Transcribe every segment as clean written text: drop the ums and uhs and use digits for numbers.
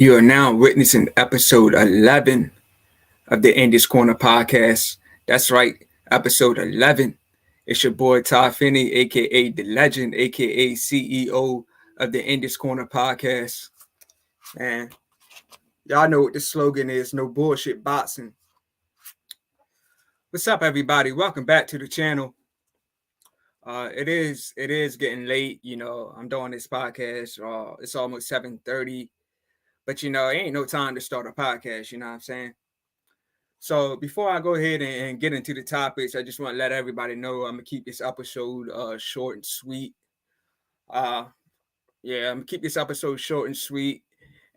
You are now witnessing episode 11 of the Indies Corner podcast. That's right, episode 11. It's your boy Ty Finney, aka The Legend, aka CEO of the Indies Corner podcast. And y'all know what the slogan is: no bullshit boxing. What's up, everybody? Welcome back to the channel. It is getting late. I'm doing this podcast. It's almost 7:30. But it ain't no time to start a podcast, you know what I'm saying? So before I go ahead and get into the topics, I just want to let everybody know I'm gonna keep this episode short and sweet. Uh I'm gonna keep this episode short and sweet.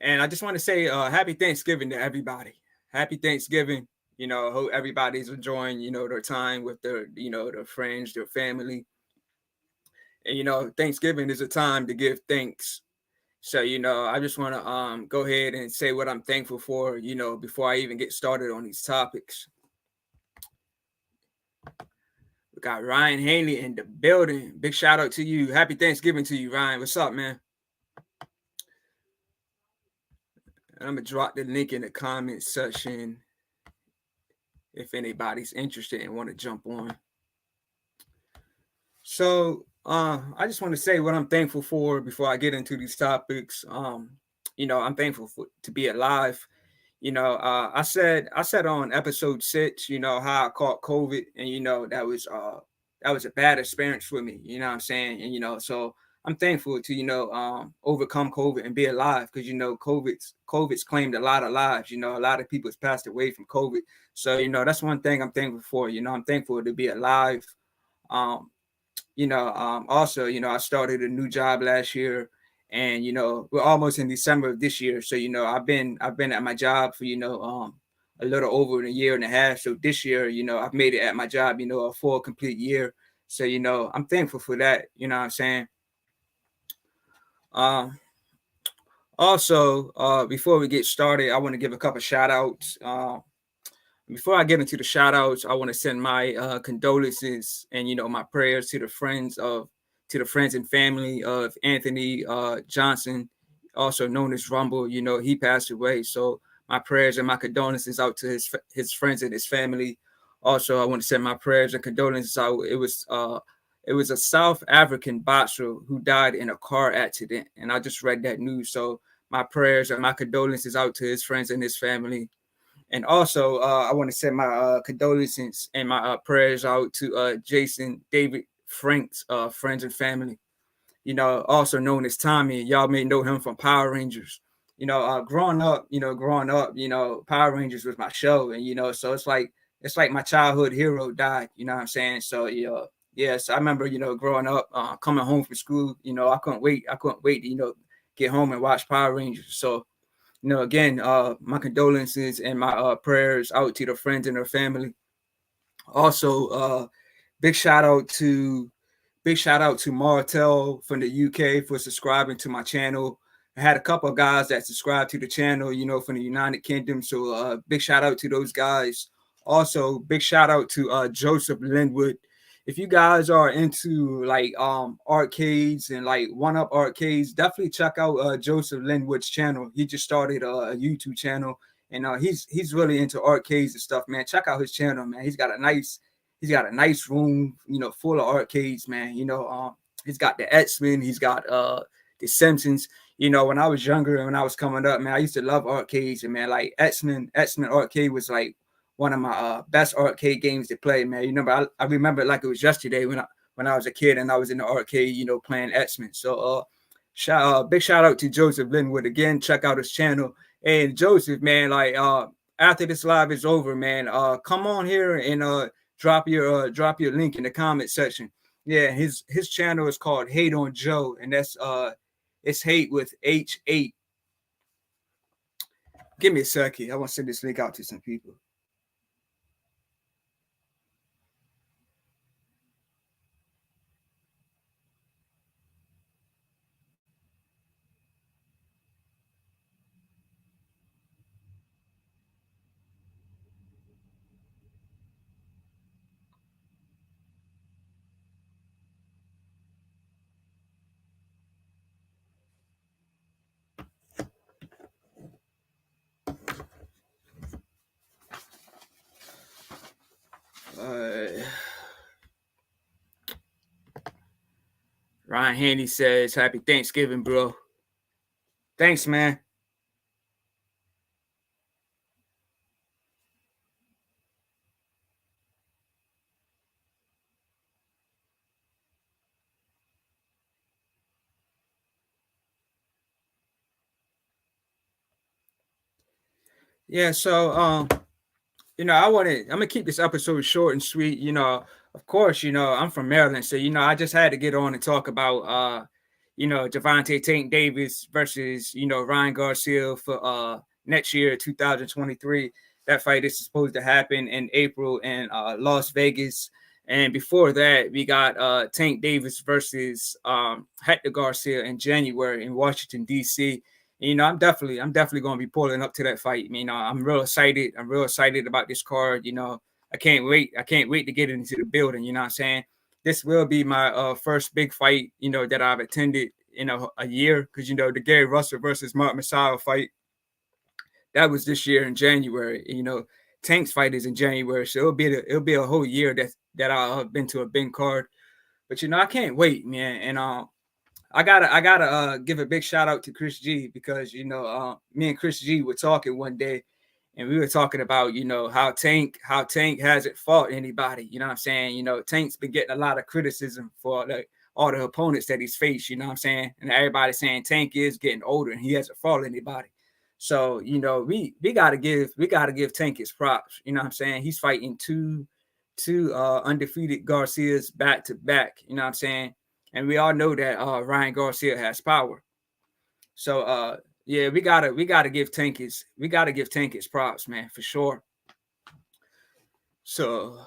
And I just want to say happy Thanksgiving to everybody. Happy Thanksgiving. Hope everybody's enjoying, their time with their friends, their family. And Thanksgiving is a time to give thanks. So, I just want to go ahead and say what I'm thankful for, before I even get started on these topics. We got Ryan Hanley in the building. Big shout out to you. Happy Thanksgiving to you, Ryan. What's up, man? And I'm going to drop the link in the comment section if anybody's interested and want to jump on. So, I just want to say what I'm thankful for before I get into these topics. I'm thankful to be alive. I said on episode 6, how I caught COVID, and that was a bad experience for me. You know what I'm saying? And so I'm thankful to overcome COVID and be alive, because COVID's claimed a lot of lives. A lot of people has passed away from COVID. So that's one thing I'm thankful for. I'm thankful to be alive. Also, I started a new job last year, and we're almost in December of this year. So I've been at my job for a little over a year and a half. So this year, I've made it at my job, a full complete year. So I'm thankful for that. You know what I'm saying? Also, before we get started, I want to give a couple shout outs. Before I get into the shout outs, I want to send my condolences and my prayers to the friends and family of Anthony Johnson, also known as Rumble. He passed away. So my prayers and my condolences out to his friends and his family. Also, I want to send my prayers and condolences out. It was a South African boxer who died in a car accident, and I just read that news. So my prayers and my condolences out to his friends and his family. And also, I want to send my condolences and my prayers out to Jason David Frank's friends and family. Also known as Tommy. Y'all may know him from Power Rangers. Growing up, Power Rangers was my show, and so it's like my childhood hero died. You know what I'm saying? So yes, I remember growing up, coming home from school. I couldn't wait. To get home and watch Power Rangers. So again, my condolences and my prayers out to the friends and their family. Also, big shout out to Martel from the UK for subscribing to my channel. I had a couple of guys that subscribed to the channel, from the United Kingdom. So big shout out to those guys. Also, big shout out to Joseph Linwood. If you guys are into like arcades and like one-up arcades, definitely check out Joseph Linwood's channel. He just started a YouTube channel, and he's really into arcades and stuff, man. Check out his channel, man. He's got a nice room, full of arcades, man. He's got the X-Men, he's got the Simpsons. When I was younger and when I was coming up, man, I used to love arcades, and man, like X-Men arcade was like one of my best arcade games to play, man. I remember it like it was yesterday when I was a kid and I was in the arcade, playing X-Men. So big shout out to Joseph Linwood again. Check out his channel. And Joseph, man, like after this live is over, man, come on here and drop your link in the comment section. Yeah, his channel is called Hate on Joe, and that's it's hate with H8. Give me a second. I want to send this link out to some people. Uh, Ryan Handy says, "Happy Thanksgiving, bro." Thanks, man. Yeah, so I'm gonna keep this episode short and sweet. Of course, I'm from Maryland, so I just had to get on and talk about Javante Tank Davis versus Ryan Garcia for next year, 2023. That fight is supposed to happen in April in Las Vegas. And before that, we got Tank Davis versus Hector Garcia in January in Washington, D.C. I'm definitely going to be pulling up to that fight. I'm real excited. I'm real excited about this card. I can't wait. I can't wait to get into the building. You know what I'm saying? This will be my first big fight, that I've attended in a year. Because, the Gary Russell versus Mark Messiah fight, that was this year in January. Tank's fight is in January. So it'll be a whole year that I've been to a big card. But, I can't wait, man. And I gotta give a big shout out to Chris G because me and Chris G were talking one day and we were talking about how Tank hasn't fought anybody. You know what I'm saying? Tank's been getting a lot of criticism for all the opponents that he's faced. You know what I'm saying? And everybody's saying Tank is getting older and he hasn't fought anybody. So we gotta give Tank his props. You know what I'm saying? He's fighting two undefeated Garcias back to back. You know what I'm saying? And we all know that Ryan Garcia has power. So yeah, we gotta give Tank his props, man, for sure. So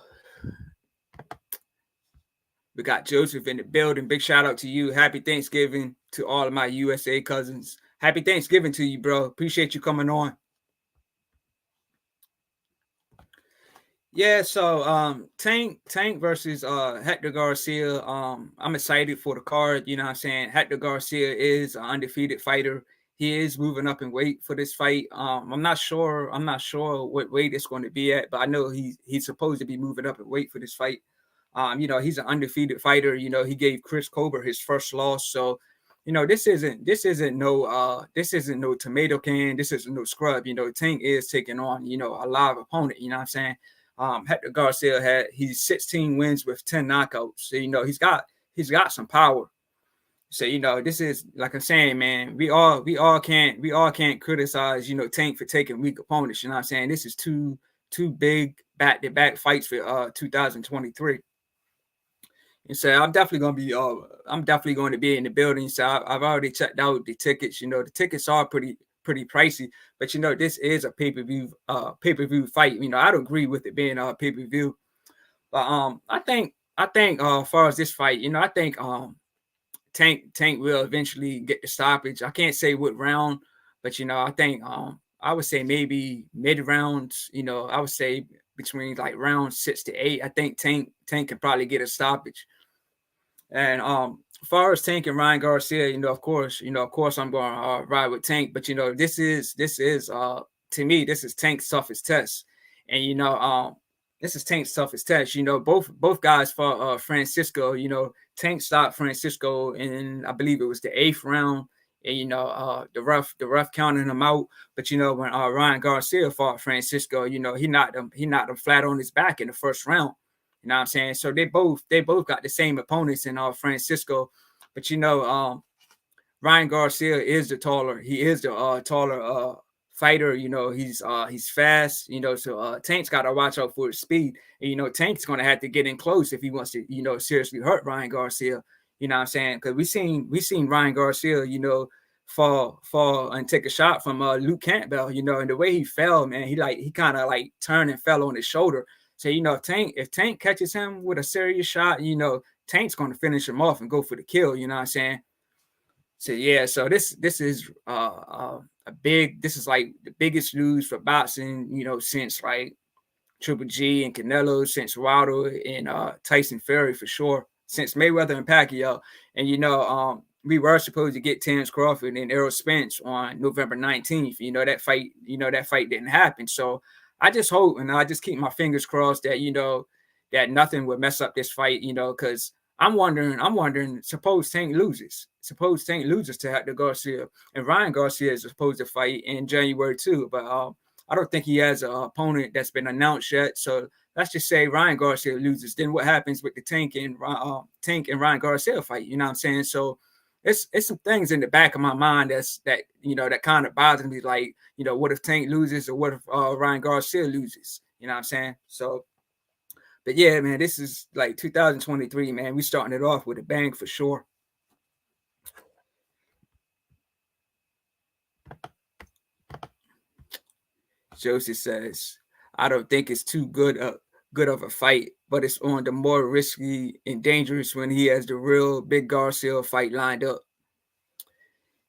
we got Joseph in the building. Big shout out to you. Happy Thanksgiving to all of my USA cousins. Happy Thanksgiving to you, bro. Appreciate you coming on. Yeah, so Tank versus Hector Garcia. I'm excited for the card. You know what I'm saying? Hector Garcia is an undefeated fighter. He is moving up in weight for this fight. I'm not sure what weight it's going to be at, but I know he's supposed to be moving up in weight for this fight. He's an undefeated fighter. He gave Chris Colbert his first loss. So, this isn't no tomato can. This isn't no scrub. Tank is taking on, a live opponent, you know what I'm saying? Hector Garcia he's 16 wins with 10 knockouts. So he's got some power. So this is like I'm saying, man. We all can't criticize Tank for taking weak opponents. You know what I'm saying? This is two big back to back fights for 2023. And so I'm definitely going to be in the building. So I've already checked out the tickets. The tickets are pretty pricey, but this is a pay-per-view fight. I don't agree with it being a pay-per-view. But I think as far as this fight, I think Tank will eventually get the stoppage. I can't say what round, but I think I would say maybe mid rounds. I would say between like round 6 to 8. I think Tank can probably get a stoppage. And as far as Tank and Ryan Garcia, of course, I'm going to ride with Tank. But this is to me, this is Tank's toughest test, and this is Tank's toughest test. Both guys fought Francisco. Tank stopped Francisco in I believe it was the 8th round, and the ref counted him out. But when Ryan Garcia fought Francisco, he knocked him flat on his back in the first round. You know what I'm saying? So they both got the same opponents in Francisco, but Ryan Garcia is the taller. He is the taller fighter. He's fast. So Tank's got to watch out for his speed. And Tank's gonna have to get in close if he wants to seriously hurt Ryan Garcia. You know what I'm saying? Because we seen Ryan Garcia fall and take a shot from Luke Campbell. And the way he fell, man, he kind of like turned and fell on his shoulder. So if Tank catches him with a serious shot, Tank's going to finish him off and go for the kill. You know what I'm saying? So yeah, so this is this is like the biggest news for boxing, since like Triple G and Canelo, since Wilder and Tyson Fury for sure, since Mayweather and Pacquiao. And we were supposed to get Terence Crawford and Errol Spence on November 19th. That fight didn't happen. So I just hope and I just keep my fingers crossed that that nothing would mess up this fight, because I'm wondering, suppose Tank loses to Hector Garcia, and Ryan Garcia is supposed to fight in January too, but I don't think he has an opponent that's been announced yet. So let's just say Ryan Garcia loses. Then what happens with the Tank and Ryan Garcia fight? You know what I'm saying? So it's some things in the back of my mind that kind of bothers me. Like, what if Tank loses, or what if Ryan Garcia loses? You know what I'm saying? So, but yeah, man, this is like 2023, man. We starting it off with a bang for sure. Joseph says, I don't think it's too good of a fight, but it's on the more risky and dangerous when he has the real big Garcia fight lined up.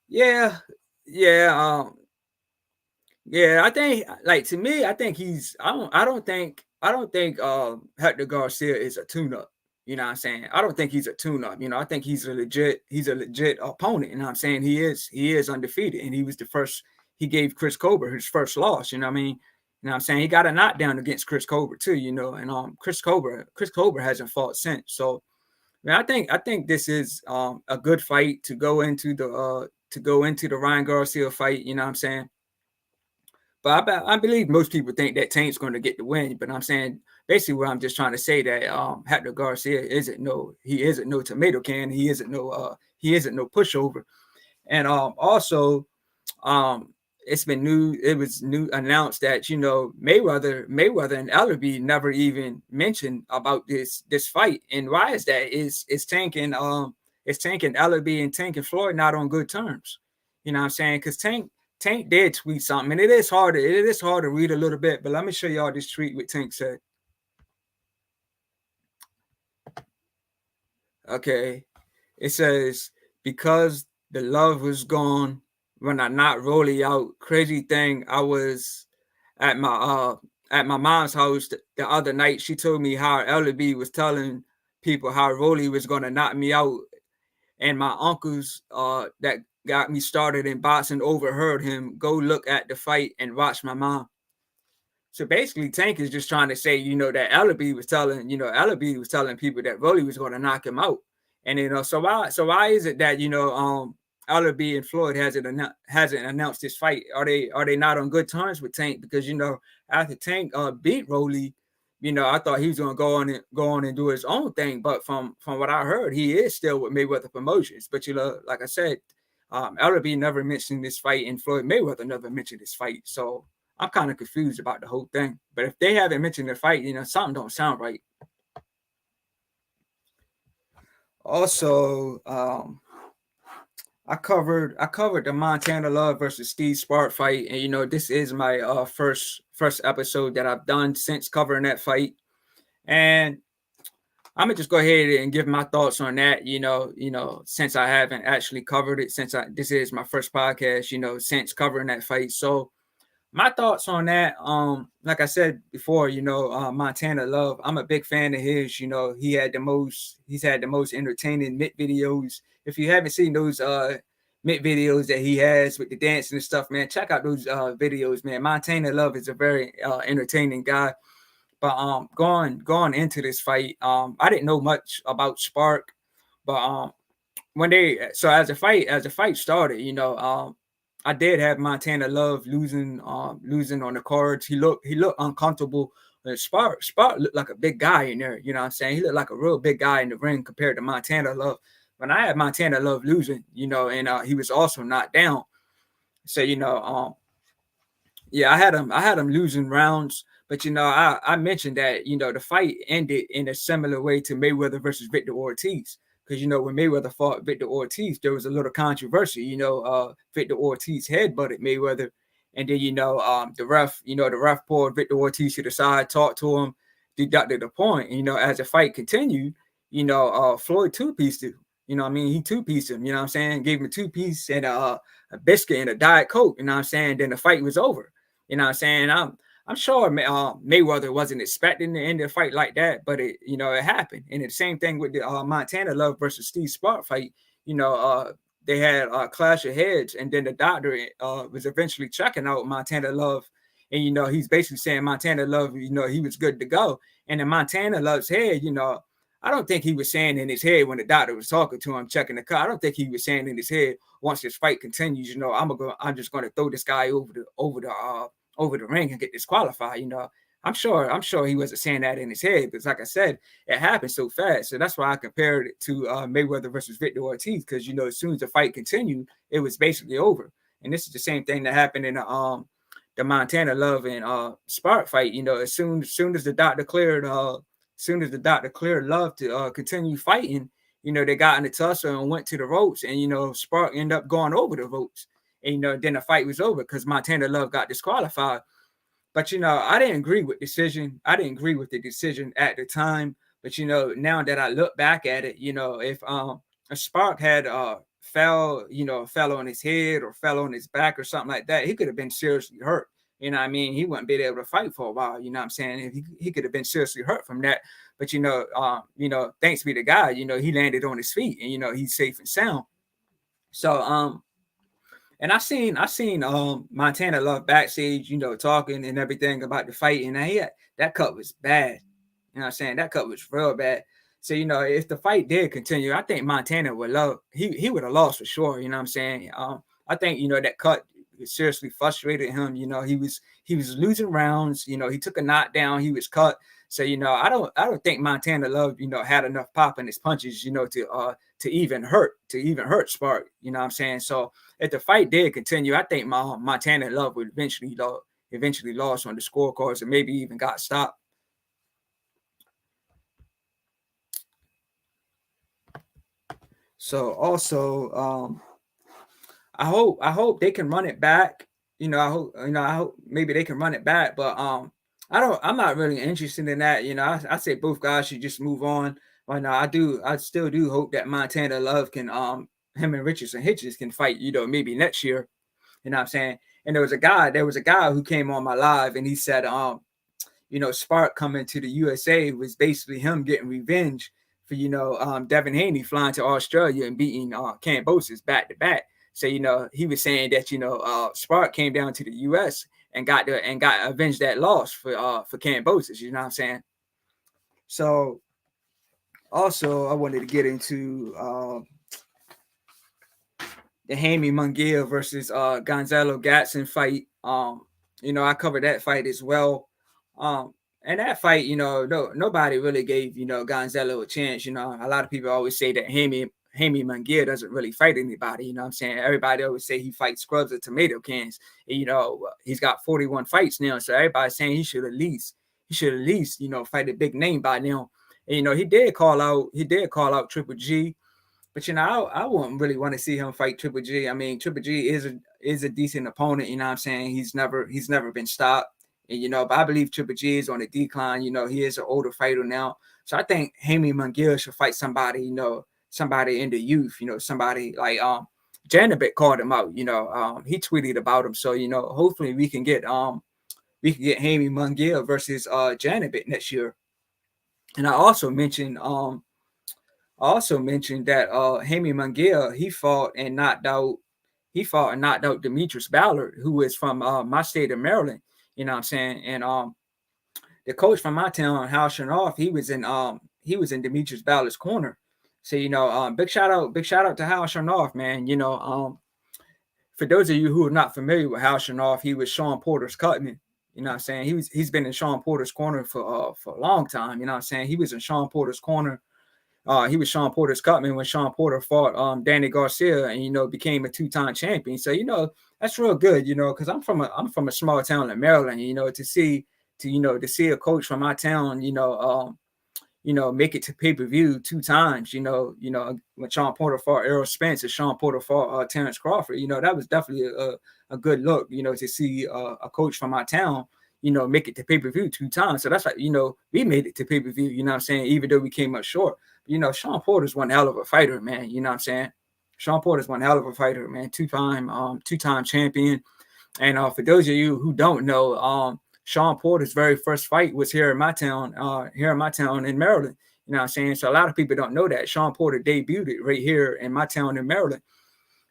Yeah, yeah, yeah. I think, like, to me, I think he's. I don't think Hector Garcia is a tune-up. You know what I'm saying? I don't think he's a tune-up. I think he's a legit opponent. You know what I'm saying? He is undefeated, and he was the first. He gave Chris Colbert his first loss. You know what I mean? You know what I'm saying? He got a knockdown against Chris Colbert too. And Chris Colbert hasn't fought since. So, man, I think this is a good fight to go into the Ryan Garcia fight. You know what I'm saying? But I believe most people think that Tank's going to get the win. But I'm saying, basically, what I'm just trying to say, that Hector Garcia isn't no tomato can. He isn't no pushover. And also, um, it was new announced that Mayweather and Ellerbe never even mentioned about this fight. And why is that? Is Tank and Ellerbe and Tank and Floyd not on good terms? You know what I'm saying? Because Tank did tweet something, and it is hard to read a little bit, but let me show y'all this tweet what Tank said. Okay. It says, because the love was gone when I not rolling out. Crazy thing, I was at my uh at my mom's house the other night. She told me how Ellerby was telling people how Rolly was gonna knock me out, and my uncles that got me started in boxing overheard him. Go look at the fight and watch my mom. So basically, Tank is just trying to say, that Ellerby was telling people that Rolly was going to knock him out, and so why is it that Ellerby and Floyd hasn't announced this fight? Are they not on good terms with Tank? Because after Tank beat Rolly, I thought he was going to go on and do his own thing, but from what I heard, he is still with Mayweather Promotions. But like I said, Ellerby never mentioned this fight, and Floyd Mayweather never mentioned this fight, so I'm kind of confused about the whole thing. But if they haven't mentioned the fight, something don't sound right. Also, I covered the Montana Love versus Steve Spark fight, and this is my first episode that I've done since covering that fight, and I'm gonna just go ahead and give my thoughts on that. Since I haven't actually covered it, this is my first podcast, since covering that fight. So my thoughts on that, like I said before, Montana Love, I'm a big fan of his. He's had the most entertaining mid videos. If you haven't seen those mid videos that he has with the dancing and stuff, man, check out those videos, man. Montana Love is a very entertaining guy. But going into this fight, I didn't know much about Spark, but as the fight started, I did have Montana Love losing on the cards. He looked uncomfortable. Spark looked like a big guy in there. You know what I'm saying? He looked like a real big guy in the ring compared to Montana Love. When I had Montana Love losing, and he was also knocked down. So yeah, I had him losing rounds, but I mentioned that the fight ended in a similar way to Mayweather versus Victor Ortiz. Because when Mayweather fought Victor Ortiz, there was a little controversy. Victor Ortiz headbutted Mayweather, and then the ref pulled Victor Ortiz to the side, talked to him, deducted a point. As the fight continued, Floyd two-pieced him. What I mean? He two-pieced him. You know what I'm saying? Gave him a two-piece and a biscuit and a Diet Coke. You know what I'm saying? Then the fight was over. You know what I'm saying? I'm sure Mayweather wasn't expecting to end the fight like that, but it happened. And the same thing with the Montana Love versus Steve Spark fight. They had a clash of heads, and then the doctor was eventually checking out Montana Love, And he's basically saying Montana Love, he was good to go. And in Montana Love's head, I don't think he was saying in his head when the doctor was talking to him, checking the car. I don't think he was saying in his head, once this fight continues, I'm just gonna throw this guy over the ring and get disqualified. I'm sure he wasn't saying that in his head, because like I said, it happened so fast. So that's why I compared it to Mayweather versus Victor Ortiz, because as soon as the fight continued, it was basically over. And this is the same thing that happened in the Montana Love and Spark fight. As soon as the doctor cleared Love to continue fighting, they got in the tussle and went to the ropes, and Spark ended up going over the ropes. And then the fight was over because Montana Love got disqualified. But I didn't agree with the decision at the time. But now that I look back at it, if a Spark had fell on his head or fell on his back or something like that, he could have been seriously hurt. You know what I mean? He wouldn't be able to fight for a while. You know what I'm saying? He could have been seriously hurt from that. But thanks be to God, he landed on his feet and he's safe and sound. So and I seen Montana Love backstage, talking and everything about the fight, and that cut was bad. You know what I'm saying? That cut was real bad. So, if the fight did continue, I think Montana would he would have lost for sure. You know what I'm saying? I think, that cut seriously frustrated him. He was losing rounds. He took a knockdown, he was cut. So, I don't think Montana Love, had enough pop in his punches, to even hurt Spark. You know what I'm saying? So if the fight did continue, I think Montana Love would eventually lost on the scorecards and maybe even got stopped. So also, I hope they can run it back. I hope maybe they can run it back, but I'm not really interested in that. I say both guys should just move on. But no, I still do hope that Montana Love can him and Richardson Hitchens can fight, maybe next year. You know what I'm saying? And there was a guy who came on my live and he said, Spark coming to the USA was basically him getting revenge for, Devin Haney flying to Australia and beating Kambosos back to back. So, he was saying that, Spark came down to the US and got avenged that loss for Kambosos, you know what I'm saying? So also I wanted to get into the Jaime Munguia versus Gonzalo Gatson fight. I covered that fight as well. And that fight, nobody really gave, Gonzalo a chance. A lot of people always say that Jaime Munguia doesn't really fight anybody. You know what I'm saying? Everybody always say he fights scrubs or tomato cans. And, he's got 41 fights now. So everybody's saying he should at least, fight a big name by now. And, he did call out Triple G. But I wouldn't really want to see him fight Triple G. I mean, Triple G is a decent opponent. You know what I'm saying? He's never been stopped. And but I believe Triple G is on a decline. He is an older fighter now. So I think Jaime Munguia should fight somebody, somebody in the youth. Somebody like Janabek called him out. He tweeted about him. So hopefully we can get Jaime Munguia versus Janabek next year. And I also mentioned that Jaime Munguia, he fought and knocked out Demetrius Ballard, who is from my state of Maryland. You know what I'm saying? And the coach from my town, Hal Sharnoff, he was in Demetrius Ballard's corner. So big shout out to Hal Sharnoff, man. For those of you who are not familiar with Hal Sharnoff, he was Sean Porter's cutman. You know what I'm saying? He's been in Sean Porter's corner for a long time. You know what I'm saying? He was in Sean Porter's corner. He was Sean Porter's cutman when Sean Porter fought Danny Garcia and became a 2-time champion. So that's real good, because I'm from a small town in Maryland. To see a coach from my town, make it to pay-per-view 2 times. When Sean Porter fought Errol Spence and Sean Porter fought Terrence Crawford. That was definitely a good look. To see a coach from my town, make it to pay-per-view 2 times. So that's like, we made it to pay-per-view. You know what I'm saying? Even though we came up short. Sean Porter's one hell of a fighter, man. You know what I'm saying? Sean Porter's one hell of a fighter, man. 2-time champion. And for those of you who don't know, Sean Porter's very first fight was here in my town in Maryland. You know what I'm saying? So a lot of people don't know that. Sean Porter debuted it right here in my town in Maryland.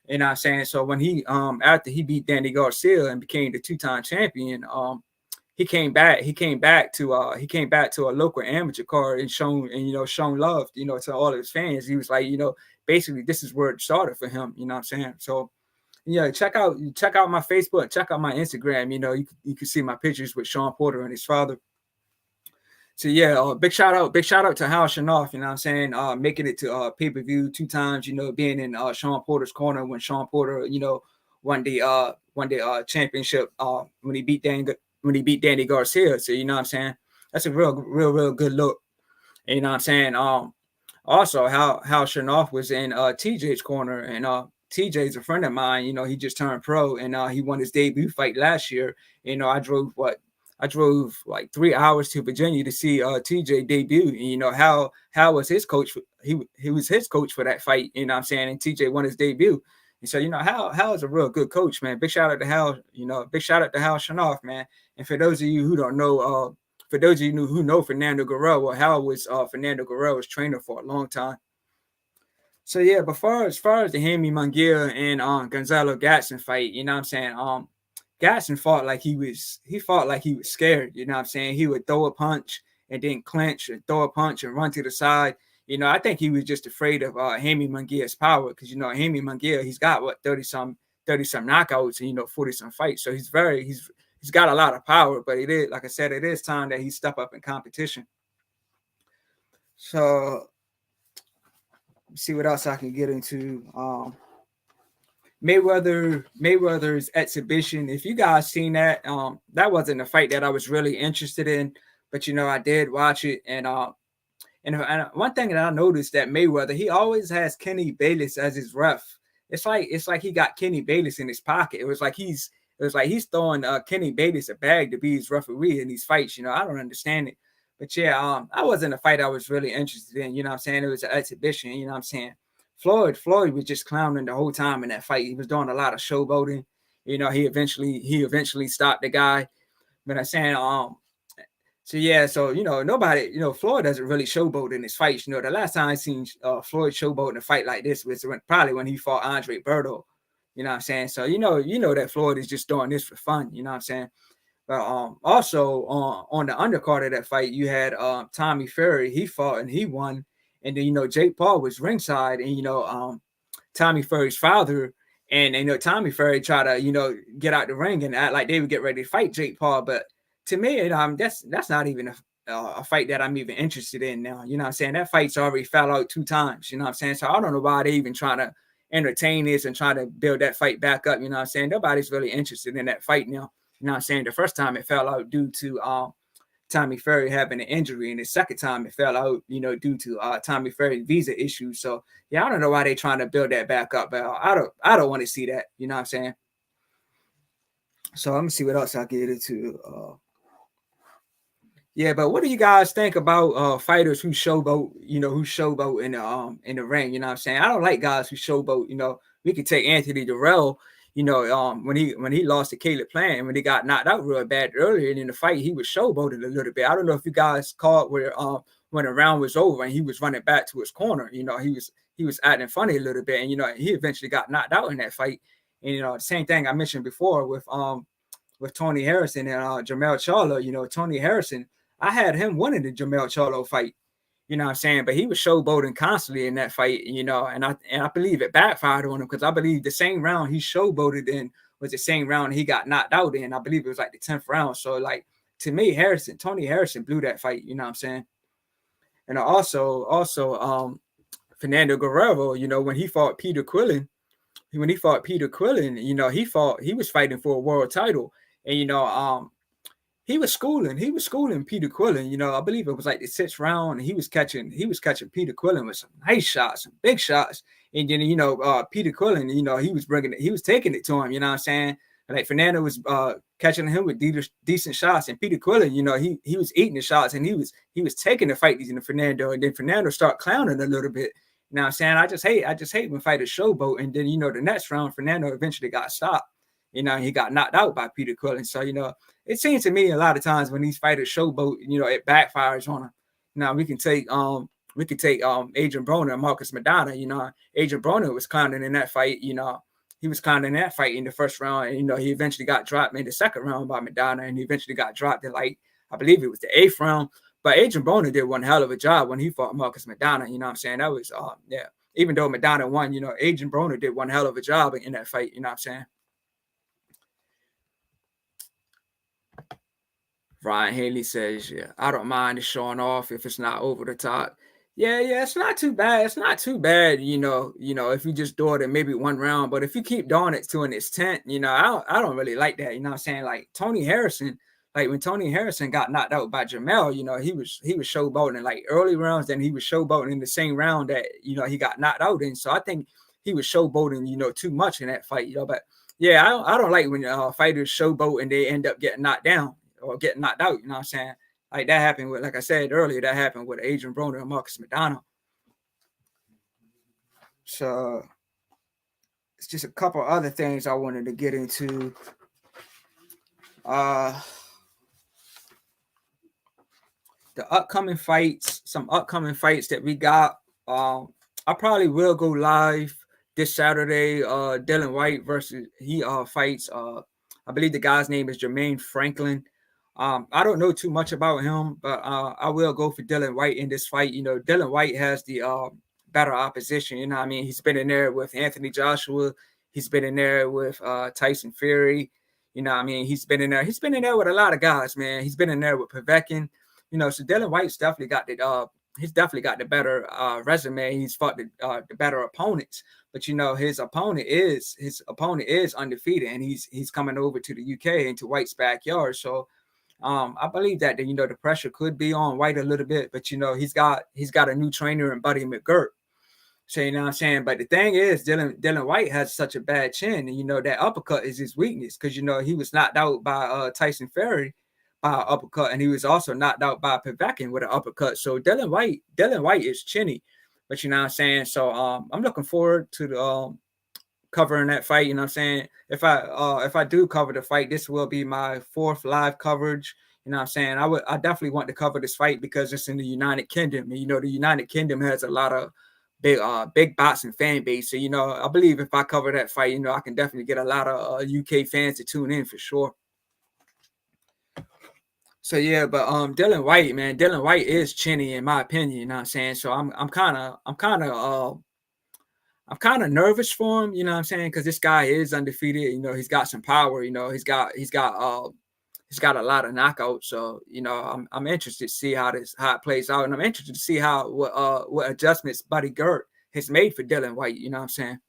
You know what I'm saying? So when he after he beat Danny Garcia and became the 2-time champion, he came back to a local amateur card and shown love, to all of his fans. He was like, basically this is where it started for him, you know what I'm saying? So yeah, check out my Facebook, check out my Instagram. You can see my pictures with Sean Porter and his father. So yeah, big shout out to Hal Shanoff, you know what I'm saying? Making it to pay-per-view 2 times, being in Sean Porter's corner when Sean Porter, won the championship when he beat Danny Garcia. So you know what I'm saying? That's a real good look. You know what I'm saying? Also, how Shanoff was in TJ's corner, and TJ's a friend of mine. He just turned pro, and he won his debut fight last year. I drove like 3 hours to Virginia to see TJ debut. And how was his coach? He was his coach for that fight. You know what I'm saying? And TJ won his debut. And so Hal is a real good coach, man. Big shout out to Hal. Big shout out to Hal Shanoff, man. And for those of you who don't know, for those of you who know Fernando Guerrero, well, Hal was Fernando Guerrero's trainer for a long time. So yeah, but as far as the Jaime Munguia and Gonzalo Gatson fight, you know what I'm saying? Gatson fought like he was scared, you know what I'm saying? He would throw a punch and then clinch and throw a punch and run to the side. I think he was just afraid of Jaime Munguia's power, because Jaime Munguia, he's got 30 some knockouts and 40 some fights. So he's got a lot of power, but it is, like I said, it is time that he step up in competition. So see what else I can get into. Mayweather's exhibition. If you guys seen that, that wasn't a fight that I was really interested in, but I did watch it, and one thing that I noticed, that Mayweather, he always has Kenny Bayless as his ref. It's like he got Kenny Bayless in his pocket. It was like he's throwing Kenny Bayless a bag to be his referee in these fights. I don't understand it. But yeah, I wasn't a fight I was really interested in. You know what I'm saying? It was an exhibition. You know what I'm saying? Floyd was just clowning the whole time in that fight. He was doing a lot of showboating. He eventually stopped the guy. But I'm saying, so yeah, so nobody, Floyd doesn't really showboat in his fights. The last time I seen Floyd showboat in a fight like this was probably when he fought Andre Berto. You know what I'm saying? So you know that Floyd is just doing this for fun. You know what I'm saying? But also on the undercard of that fight, you had Tommy Fury. He fought and he won. And then Jake Paul was ringside, and Tommy Fury's father, and Tommy Fury tried to get out the ring and act like they would get ready to fight Jake Paul. But to me, that's not even a fight that I'm even interested in now. You know what I'm saying? That fight's already fell out 2 times. You know what I'm saying? So I don't know why they even trying to entertain this and try to build that fight back up. You know what I'm saying? Nobody's really interested in that fight now. You know what I'm saying? The first time it fell out due to Tommy Fury having an injury, and the second time it fell out, due to Tommy Fury's visa issues. So yeah, I don't know why they're trying to build that back up, but I don't want to see that. You know what I'm saying? So I'm gonna see what else I get into. Yeah, but what do you guys think about fighters who showboat, in the ring? You know what I'm saying? I don't like guys who showboat. We could take Anthony Durrell. When he lost to Caleb Plant, when he got knocked out real bad earlier in the fight, he was showboating a little bit. I don't know if you guys caught where when the round was over and he was running back to his corner. He was acting funny a little bit, and he eventually got knocked out in that fight. And the same thing I mentioned before with Tony Harrison and Jamel Charlo. Tony Harrison, I had him winning the Jamel Charlo fight. You know what I'm saying? But he was showboating constantly in that fight, and I believe it backfired on him, because I believe the same round he showboated in was the same round he got knocked out in. I believe it was like the 10th round. So like, to me, Tony Harrison blew that fight, you know what I'm saying? And also Fernando Guerrero, when he fought Peter Quillin, he was fighting for a world title. And he was schooling Peter Quillin. I believe it was like the 6th round, and he was catching Peter Quillin with some nice shots, some big shots. And then Peter Quillin, he was taking it to him. You know what I'm saying? Like Fernando was catching him with decent shots, and Peter Quillin, he was eating the shots, and he was taking the fight to Fernando, and then Fernando started clowning a little bit. You know what I'm saying? I just hate when fighters showboat, and then the next round Fernando eventually got stopped. He got knocked out by Peter Quillin. So it seems to me a lot of times when these fighters showboat, it backfires on them. Now we can take Adrian Broner and Marcus Madonna. Adrian Broner was clowning in that fight. he was kind of in that fight in the first round, and he eventually got dropped in the second round by Madonna, and he eventually got dropped in, like, I believe it was the eighth round. But Adrian Broner did one hell of a job when he fought Marcus Madonna. You know what I'm saying? That was yeah. Even though Madonna won, Adrian Broner did one hell of a job in that fight. You know what I'm saying? Ryan Haley says, yeah, I don't mind it showing off if it's not over the top. Yeah, it's not too bad. It's not too bad, if you just do it in maybe one round. But if you keep doing it to an extent, I don't really like that. You know what I'm saying? Like Tony Harrison, like when Tony Harrison got knocked out by Jamel, he was showboating like early rounds, then he was showboating in the same round that he got knocked out in. So I think he was showboating, too much in that fight, But yeah, I don't like when fighters showboat and they end up getting knocked down or getting knocked out. You know what I'm saying? Like that happened with, like I said earlier, that happened with Adrian Broner and Marcus Madonna. So it's just a couple other things I wanted to get into. The upcoming fights, some upcoming fights that we got. I probably will go live this Saturday. Dylan White versus he fights. I believe the guy's name is Jermaine Franklin. I don't know too much about him, but I will go for Dylan White in this fight. Dylan White has the better opposition. You know what I mean? He's been in there with Anthony Joshua. He's been in there with Tyson Fury. You know what I mean? He's been in there. He's been in there with a lot of guys, man. He's been in there with Povetkin. So Dylan White's definitely got the he's definitely got the better resume. He's fought the better opponents. But his opponent is undefeated, and he's coming over to the UK into White's backyard. So I believe that the pressure could be on White a little bit, but he's got a new trainer in Buddy McGirt. So you know what I'm saying? But the thing is, Dylan White has such a bad chin, and that uppercut is his weakness, because he was knocked out by Tyson Fury by an uppercut, and he was also knocked out by Povetkin with an uppercut. So Dylan White is chinny, but you know what I'm saying? So I'm looking forward to the covering that fight. You know what I'm saying? If I do cover the fight, this will be my fourth live coverage. You know what I'm saying? I definitely want to cover this fight because it's in the United Kingdom. And the United Kingdom has a lot of big boxing fan base. So I believe if I cover that fight, I can definitely get a lot of UK fans to tune in for sure. So yeah, but Dylan White is chinny in my opinion. You know what I'm saying? So I'm kind of nervous for him, you know what I'm saying? Because this guy is undefeated. He's got some power. He's got a lot of knockouts. So I'm interested to see how it plays out, and I'm interested to see what adjustments Buddy Gert has made for Dylan White. You know what I'm saying?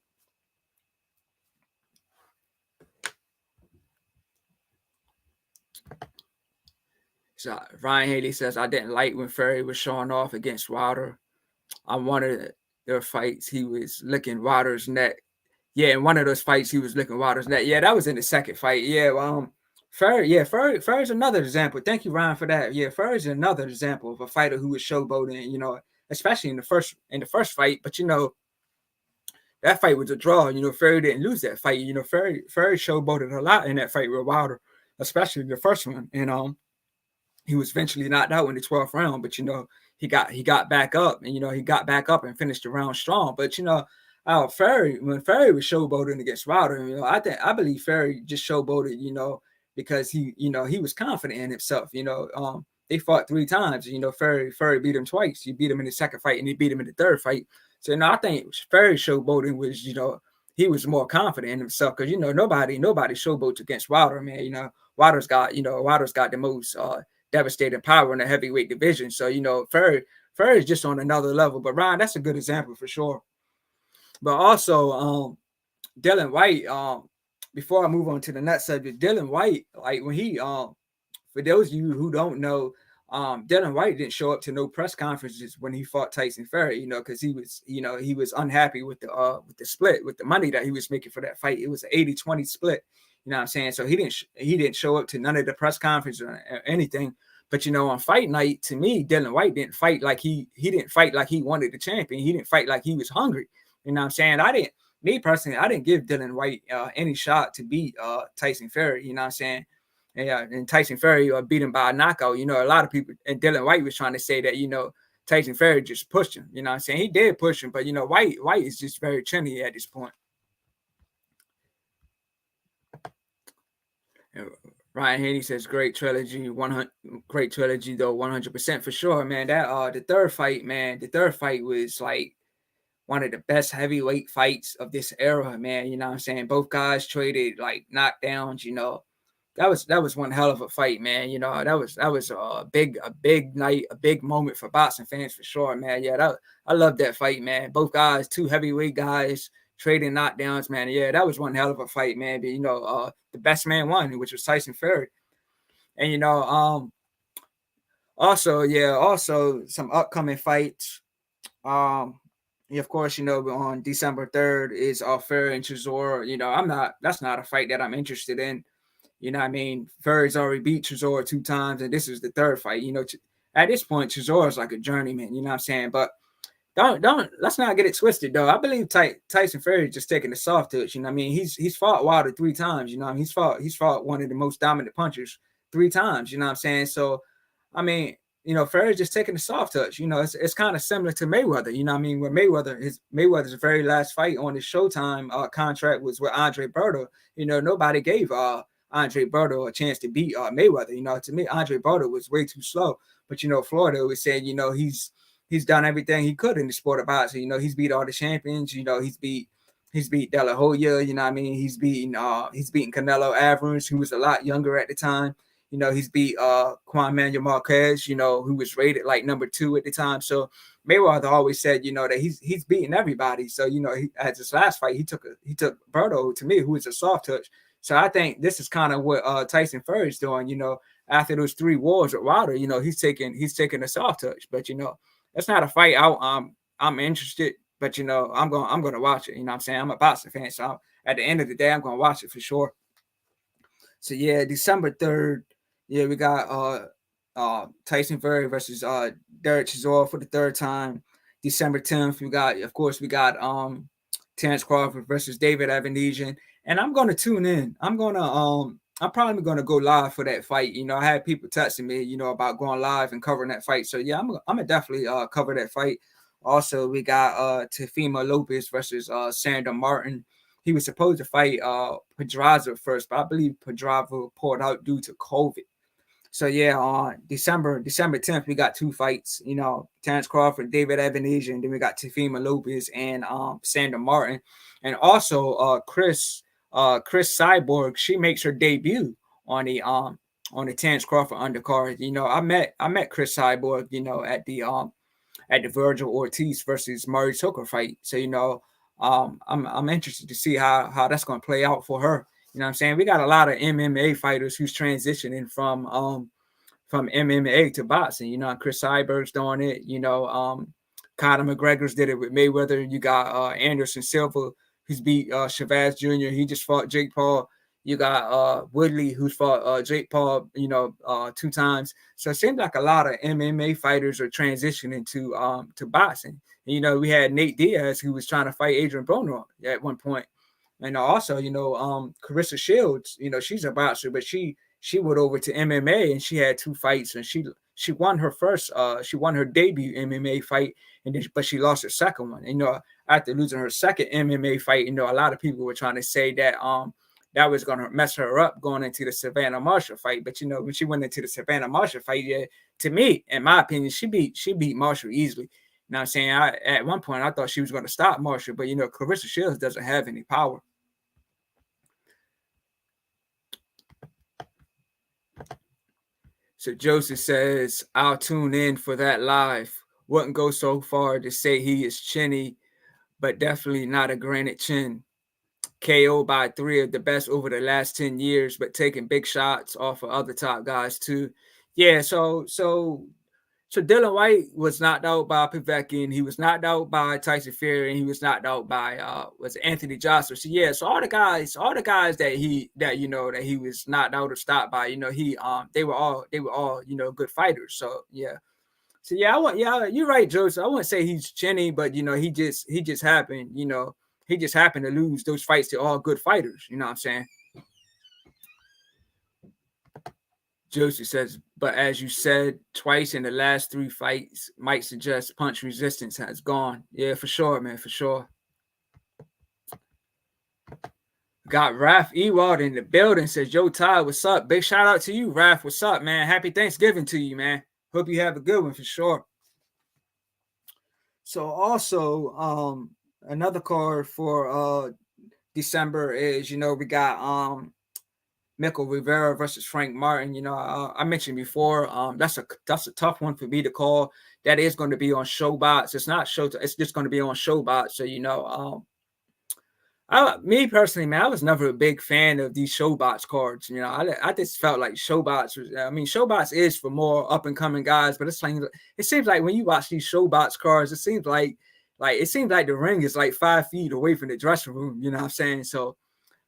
So Ryan Haley says, I didn't like when Fury was showing off against Wilder. I wanted their fights. He was licking Wilder's neck. Yeah, in one of those fights, he was licking Wilder's neck. Yeah, that was in the second fight. Yeah, Fury's another example. Thank you, Ryan, for that. Yeah, Fury's another example of a fighter who was showboating, especially in the first fight. But that fight was a draw. Fury didn't lose that fight. Fury showboated a lot in that fight with Wilder, especially the first one. And he was eventually knocked out in the 12th round, but he got back up, and he got back up and finished the round strong. But when Fury was showboating against Wilder, I believe Fury just showboated, because he was confident in himself. They fought 3 times. Fury beat him twice. He beat him in the second fight, and he beat him in the third fight. So I think Fury showboating was, he was more confident in himself, because nobody showboats against Wilder, man. Wilder's got the most devastating power in the heavyweight division. So Fury is just on another level. But Ryan, that's a good example for sure. But also Dylan White, before I move on to the next subject, Dylan White, like when he for those of you who don't know, Dylan White didn't show up to no press conferences when he fought Tyson Fury, because he was unhappy with the split, with the money that he was making for that fight. It was an 80-20 split. You know what I'm saying? So he didn't show up to none of the press conferences or anything. But on fight night, to me, Dylan White didn't fight like he didn't fight like he wanted the champion. He didn't fight like he was hungry. You know what I'm saying? I didn't give Dylan White any shot to beat Tyson Fury. You know what I'm saying? And Tyson Fury beat him by a knockout. A lot of people, and Dylan White was trying to say that Tyson Fury just pushed him. You know what I'm saying? He did push him, but White is just very chinny at this point. And Ryan Haney says great trilogy, 100 great trilogy though, 100% for sure, man. That the third fight, man, the third fight was like one of the best heavyweight fights of this era, man. You know what I'm saying? Both guys traded like knockdowns, you know. That was one hell of a fight, man. You know, that was a big night, a big moment for boxing fans for sure, man. Yeah, I love that fight, man. Both guys, two heavyweight guys, trading knockdowns, man. Yeah, that was one hell of a fight, man. But you know, the best man won, which was Tyson Fury. And you know, also, yeah, also some upcoming fights. Um, yeah, of course, you know, on December 3rd is Fury and Chisora. You know, that's not a fight that I'm interested in. You know what I mean? Fury's already beat Chisora 2 times, and this is the third fight. You know, at this point, Chisora's like a journeyman, you know what I'm saying? But let's not get it twisted though. I believe Tyson Fury is just taking the soft touch. You know what I mean? He's fought Wilder 3 times, you know what I mean? He's fought one of the most dominant punchers 3 times, you know what I'm saying? So I mean, you know, Fury's just taking the soft touch. You know, it's kind of similar to Mayweather. You know what I mean? Where Mayweather's very last fight on his Showtime contract was with Andre Berto. You know, nobody gave Andre Berto a chance to beat Mayweather. You know, to me, Andre Berto was way too slow. But you know, Florida was saying, you know, he's done everything he could in the sport of boxing. You know, he's beat all the champions. You know, he's beat De La Hoya. You know what I mean? He's beaten Canelo Alvarez, who was a lot younger at the time. You know, he's beat Juan Manuel Marquez, you know, who was rated like number 2 at the time. So Mayweather always said, you know, that he's beating everybody. So, you know, at his last fight, he took Berto, to me, who is a soft touch. So I think this is kind of what Tyson Fury is doing, you know, after those 3 wars with Wilder, you know, he's taking a soft touch. But you know, it's not a fight I'm interested, but you know, I'm gonna watch it. You know what I'm saying? I'm a boxing fan, so at the end of the day, I'm gonna watch it for sure. So yeah, December 3rd, yeah, we got Tyson Fury versus Derek Chisora for the third time. December 10th, we got Terrence Crawford versus David Evanesian. And I'm gonna tune in. I'm probably gonna go live for that fight. You know, I had people texting me, you know, about going live and covering that fight. So yeah, I'm gonna definitely cover that fight. Also, we got Tefima Lopez versus Sandra Martin. He was supposed to fight Pedraza first, but I believe Pedraza pulled out due to COVID. So yeah, on December 10th, we got 2 fights. You know, Terrence Crawford, David Ebenezer, and then we got Tefima Lopez and Sandra Martin, and also Chris Cyborg. She makes her debut on the Terrence Crawford undercard. You know, I met Chris Cyborg. You know, at the Virgil Ortiz versus Murray Tucker fight. So you know, I'm interested to see how that's going to play out for her. You know what I'm saying? We got a lot of MMA fighters who's transitioning from MMA to boxing. You know, Chris Cyberg's doing it. You know, Conor McGregor's did it with Mayweather. You got Anderson Silva, who's beat Chavez Jr. He just fought Jake Paul. You got Woodley, who's fought Jake Paul, you know, 2 times. So it seems like a lot of MMA fighters are transitioning to boxing. And, you know, we had Nate Diaz, who was trying to fight Adrian Broner at one point. And also, you know, Carissa Shields, you know, she's a boxer, but she went over to MMA and she had 2 fights and she won her debut MMA fight, and then, but she lost her second one. And, you know, after losing her second MMA fight, you know, a lot of people were trying to say that that was gonna mess her up going into the Savannah Marshall fight. But you know, when she went into the Savannah Marshall fight, yeah, to me, in my opinion, she beat Marshall easily. You know what I'm saying? At one point I thought she was gonna stop Marshall, but you know, Clarissa Shields doesn't have any power. So Joseph says, I'll tune in for that live. Wouldn't go so far to say he is chinny, but definitely not a granite chin. KO by 3 of the best over the last 10 years, but taking big shots off of other top guys too. Yeah, so Dylan White was knocked out by Povetkin. He was knocked out by Tyson Fury, and he was knocked out by was Anthony Joshua. So yeah, so all the guys that you know that he was knocked out or stopped by, you know, they were all you know, good fighters. So yeah. So yeah, you're right, Joseph. I wouldn't say he's chinny, but you know, he just happened, you know, he just happened to lose those fights to all good fighters. You know what I'm saying? Josie says, but as you said, twice in the last 3 fights might suggest punch resistance has gone. Yeah, for sure, man, for sure. Got Raph Ewald in the building. Says, Yo, Ty, what's up? Big shout out to you, Raph. What's up, man? Happy Thanksgiving to you, man. Hope you have a good one for sure. So also, another card for December is, we got Michael Rivera versus Frank Martin. I mentioned before, that's a tough one for me to call. That is going to be on Showbots. It's not show. It's just going to be on Showbots. So me personally, man, I was never a big fan of these Showbots cards. I just felt like Showbots was. I mean, Showbots is for more up and coming guys, but it seems like when you watch these Showbots cards, it seems like the ring is like 5 feet away from the dressing room. You know what I'm saying? So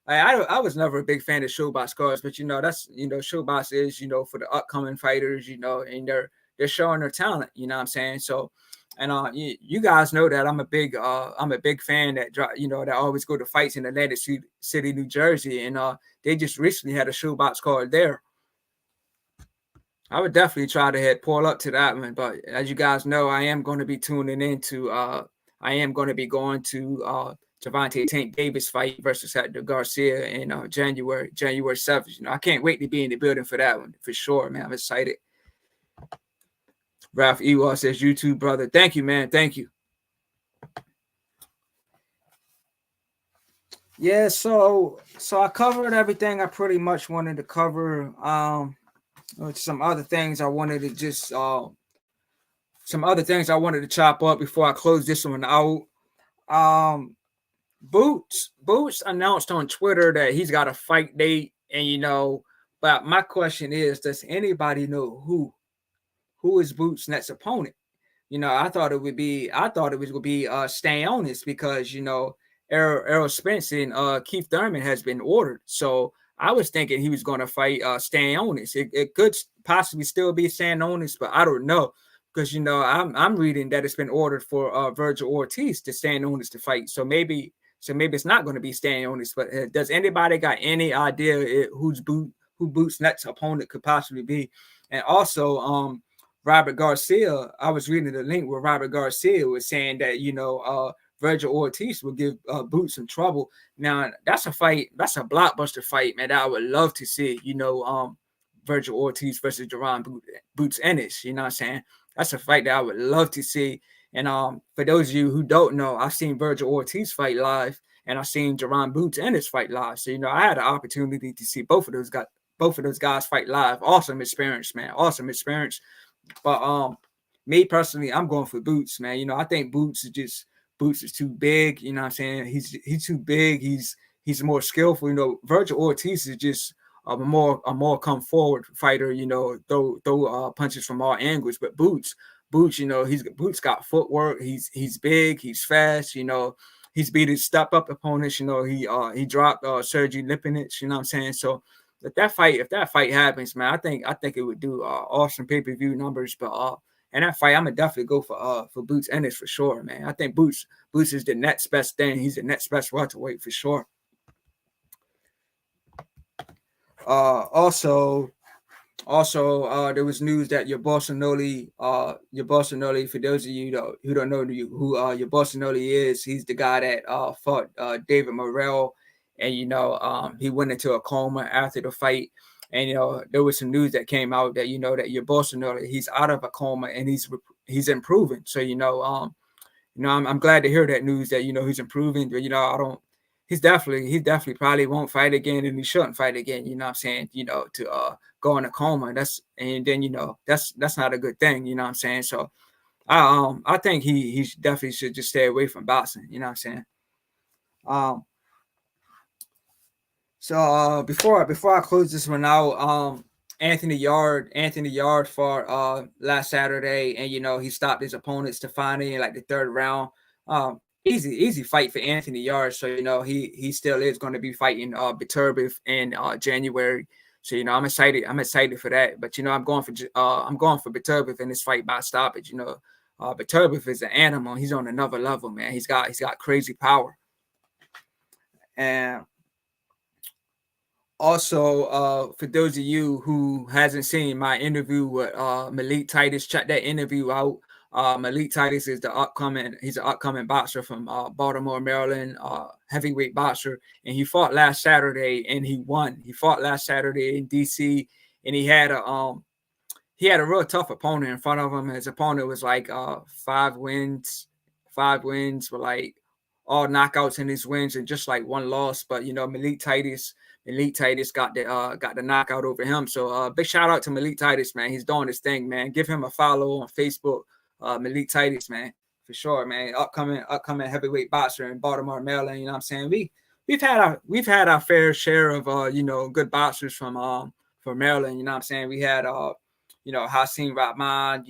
I was never a big fan of Showbox cards, but that's Showbox is for the upcoming fighters, and they're showing their talent. You know what I'm saying? So, and you guys know that I'm a big fan that always go to fights in Atlantic City, New Jersey, and they just recently had a Showbox card there. I would definitely try to pull up to that one, but as you guys know, I am going to be tuning into. I am going to be going to Javante Tank Davis fight versus Hector Garcia in January 7th. I can't wait to be in the building for that one for sure, man. I'm excited. Ralph Ewald says, YouTube brother. Thank you, man. Thank you. Yeah, so I covered everything I pretty much wanted to cover. Some other things I wanted to chop up before I close this one out. Boots announced on Twitter that he's got a fight date, and but my question is, does anybody know who is Boots' next opponent? I thought it would be Stanionis because Errol Spence and Keith Thurman has been ordered. So I was thinking he was going to fight Stanionis. It could possibly still be Stanionis, but I don't know because I'm reading that it's been ordered for Virgil Ortiz to Stanionis to fight. So maybe it's not going to be Stanionis. But does anybody got any idea who Boots' next opponent could possibly be? And also, Robert Garcia, I was reading the link where Robert Garcia was saying that Virgil Ortiz will give Boots some trouble. Now that's a blockbuster fight, man. That I would love to see. Virgil Ortiz versus Jerron Boots Ennis. You know what I'm saying? That's a fight that I would love to see. And for those of you who don't know, I've seen Virgil Ortiz fight live, and I've seen Jerron Boots Ennis fight live. So I had the opportunity to see both of those guys fight live. Awesome experience, man. Awesome experience. But me personally, I'm going for Boots, man. I think Boots is too big. You know what I'm saying? He's too big. He's more skillful. Virgil Ortiz is just a more come forward fighter. Throw punches from all angles. But Boots, Boots got footwork. He's big. He's fast. He's beat his step up opponents. He dropped Sergey Lipinets. You know what I'm saying? So if that fight happens, man, I think it would do awesome pay-per-view numbers. But and that fight, I'm gonna definitely go for Boots Ennis for sure, man. I think Boots is the next best thing. He's the next best welterweight for sure. Also, there was news that your Bolsonoli, for those of you who don't know who your Bolsonoli is, he's the guy that fought David Morrell, and he went into a coma after the fight. And there was some news that came out that that your Bolsonoli, he's out of a coma and he's improving. So I'm glad to hear that news that he's improving. But I don't. He definitely probably won't fight again, and he shouldn't fight again. You know what I'm saying? To go in a coma. That's not a good thing. You know what I'm saying? So I think he definitely should just stay away from boxing. You know what I'm saying? So before I close this one out, Anthony Yard fought last Saturday, and he stopped his opponent Stefani in like the third round. Easy fight for Anthony Yard. So he still is going to be fighting Beterbiev in January. So I'm excited for that. But I'm going for Beterbiev in this fight by stoppage. Beterbiev is an animal. He's on another level, man. He's got crazy power. And also, for those of you who hasn't seen my interview with Malik Titus, check that interview out. Malik Titus is he's an upcoming boxer from Baltimore, Maryland, heavyweight boxer, and he fought last Saturday and he won. He fought last Saturday in DC, and he had a real tough opponent in front of him. His opponent was like 5 wins were like all knockouts in his wins and just like one loss. But Malik Titus got the knockout over him. So big shout out to Malik Titus, man. He's doing his thing, man. Give him a follow on Facebook, Malik Titus, man, for sure, man. Upcoming heavyweight boxer in Baltimore, Maryland. You know what I'm saying? We've had our fair share of good boxers from Maryland. You know what I'm saying? We had Hassan Rahman.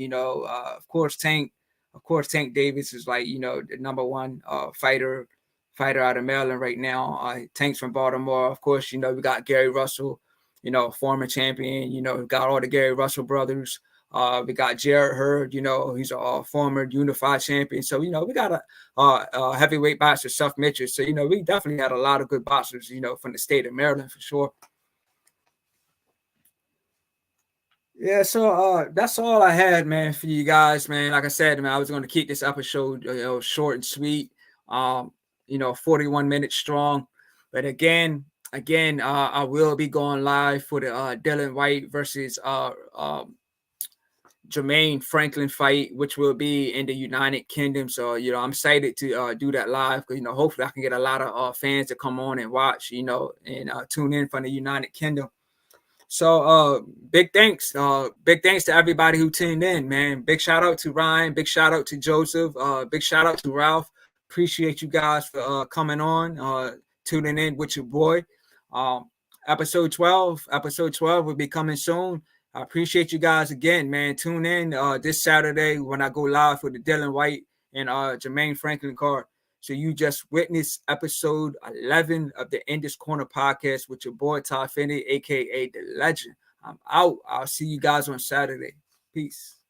Of course, Tank Davis is like the number one fighter out of Maryland right now. Tank's from Baltimore. Of course, we got Gary Russell, former champion. We got all the Gary Russell brothers. We got Jared Hurd, he's a former unified champion. So, we got a heavyweight boxer, Seth Mitchell. So, we definitely had a lot of good boxers, from the state of Maryland for sure. Yeah, so that's all I had, man, for you guys, man. Like I said, man, I was going to keep this episode, short and sweet. 41 minutes strong. But again, I will be going live for the Dylan White versus Jermaine Franklin fight, which will be in the United Kingdom. So, I'm excited to do that live because, hopefully I can get a lot of fans to come on and watch, and tune in from the United Kingdom. So big thanks. Big thanks to everybody who tuned in, man. Big shout out to Ryan. Big shout out to Joseph. Big shout out to Ralph. Appreciate you guys for coming on, tuning in with your boy. Episode 12 will be coming soon. I appreciate you guys again, man. Tune in this Saturday when I go live for the Dylan White and Jermaine Franklin card. So you just witnessed episode 11 of the Indus Corner podcast with your boy Todd Finney, a.k.a. The Legend. I'm out. I'll see you guys on Saturday. Peace.